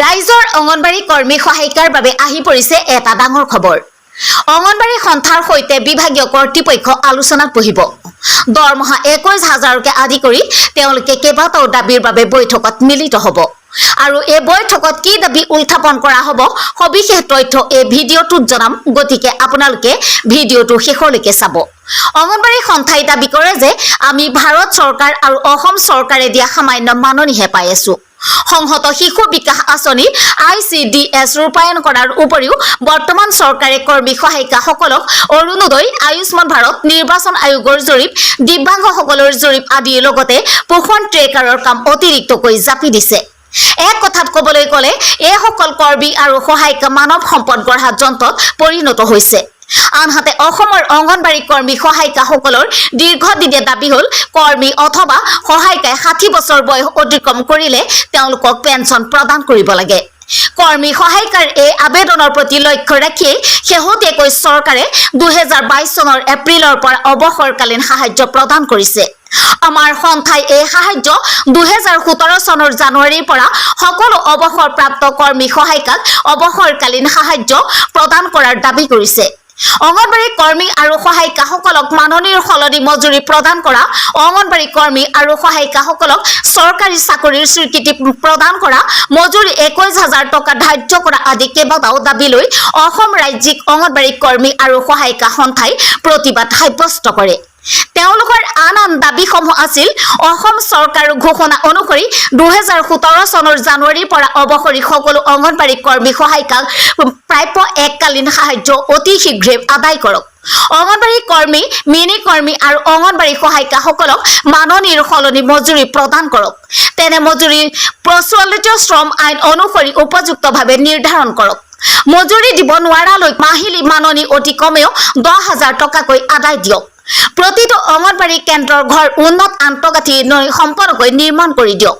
ৰাইজৰ অঙ্গনবাড়ী কৰ্মী সহায়িকাৰ বাবে আহি পৰিছে এটা ডাঙৰ খবৰ। অঙ্গনবাড়ী সন্থাৰ সৈতে বিভাগীয় কৰ্তৃপক্ষ আলোচনাত বহিব। দৰমহা 21,000কে আদি কৰি তেওঁলোকে কেইবাটাও দাবীৰ বাবে বৈঠকত মিলিত হ'ব। আৰু এই বৈঠকত কি দাবী উত্থাপন কৰা হ'ব সবিশেষ তথ্য এই ভিডিঅ'টোত জনাম, গতিকে আপোনালোকে ভিডিঅ'টো শেষলৈকে চাব। অঙ্গনবাড়ী সন্থাই দাবী কৰে যে আমি ভাৰত চৰকাৰ আৰু অসম চৰকাৰে দিয়া সামান্য মাননিহে পাই আছো। সংহত শিশু বিকাশ আঁচনি ICDS ৰূপায়ণ কৰাৰ উপৰিও বৰ্তমান চৰকাৰে কৰ্মী সহায়িকাসকলক অৰুণোদয়, আয়ুষ্মান ভাৰত, নিৰ্বাচন আয়োগৰ জৰীপ, দিব্যাংগসকলৰ জৰীপ আদিৰ লগতে পোষণ ট্ৰেকাৰৰ কাম অতিৰিক্তকৈ জাপি দিছে। এক কথাত ক'বলৈ গ'লে এইসকল কৰ্মী আৰু সহায়িকা মানৱ সম্পদ গঢ়া যন্ত্ৰত পৰিণত হৈছে। আনহাতে অসমৰ অঙ্গনবাড়ী কৰ্মী সহায়িকাসকলৰ দীৰ্ঘদিনীয়া দাবী হ'ল কৰ্মী অথবা সহায়িকাই 60 বছৰ বয়স অতিক্ৰম কৰিলে তেওঁলোকক পেঞ্চন প্ৰদান কৰিব লাগে। কৰ্মী সহায়িকাৰ এই আবেদনৰ প্ৰতি লক্ষ্য ৰাখিয়ে শেহতীয়াকৈ চৰকাৰে 2022 চনৰ এপ্ৰিলৰ পৰা অৱসৰকালীন সাহায্য প্ৰদান কৰিছে। আমাৰ সন্থাই এই সাহায্য 2017 চনৰ জানুৱাৰীৰ পৰা সকলো অৱসৰপ্ৰাপ্ত কৰ্মী সহায়িকাক অৱসৰকালীন সাহায্য প্ৰদান কৰাৰ দাবী কৰিছে। অঙ্গনবাড়ী কৰ্মী আৰু সহায়িকাসকলক মাননিৰ সলনি মজুৰি প্ৰদান কৰা, অঙ্গনবাড়ী কৰ্মী আৰু সহায়িকাসকলক চৰকাৰী চাকৰিৰ স্বীকৃতি প্ৰদান কৰা, মজুৰি 21,000 টকা ধাৰ্য কৰা আদি কেইবাটাও দাবী লৈ অসম ৰাজ্যিক অঙ্গনবাড়ী কৰ্মী আৰু সহায়িকা সন্থাই প্ৰতিবাদ সাব্যস্ত কৰে। তেওঁলোকৰ আন দাবীসমূহ আছিল অসম চৰকাৰৰ ঘোষণা অনুসৰি 2017 চনৰ জানুৱাৰীৰ পৰা অৱসৰী সকলো অঙ্গনবাড়ী কৰ্মী সহায়িকাক প্ৰাপ্য এককালীন সাহায্য অতি শীঘ্ৰে আদায় কৰক। অঙ্গনবাড়ী কৰ্মী, মিনি কৰ্মী আৰু অঙ্গনবাড়ী সহায়িকাসকলক মাননিৰ সলনি মজুৰি প্ৰদান কৰক। তেনে মজুৰি প্ৰচলিত শ্ৰম আইন অনুসৰি উপযুক্তভাৱে নিৰ্ধাৰণ কৰক। মজুৰি দিব নোৱাৰালৈ মাহিলী মাননি অতি কমেও 10,000 টকাকৈ আদায় দিয়ক। প্ৰতিটো অঙ্গনবাড়ী কেন্দ্ৰৰ ঘৰ উন্নত আন্তঃগাঁথি সম্পূৰ্ণকৈ নিৰ্মাণ কৰি দিয়ক।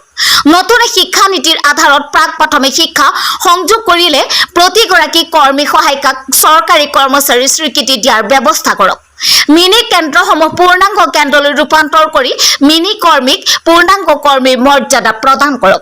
নতুন শিক্ষা নীতিৰ আধাৰত প্ৰাক প্ৰাথমিক শিক্ষা সংযোগ কৰিলে প্ৰতিগৰাকী কৰ্মী সহায়িকাক চৰকাৰী কৰ্মচাৰীৰ স্বীকৃতি দিয়াৰ ব্যৱস্থা কৰক। মিনি কেন্দ্ৰসমূহ পূৰ্ণাংগ কেন্দ্ৰলৈ ৰূপান্তৰ কৰি মিনি কৰ্মীক পূৰ্ণাংগ কৰ্মীৰ মৰ্যাদা প্ৰদান কৰক।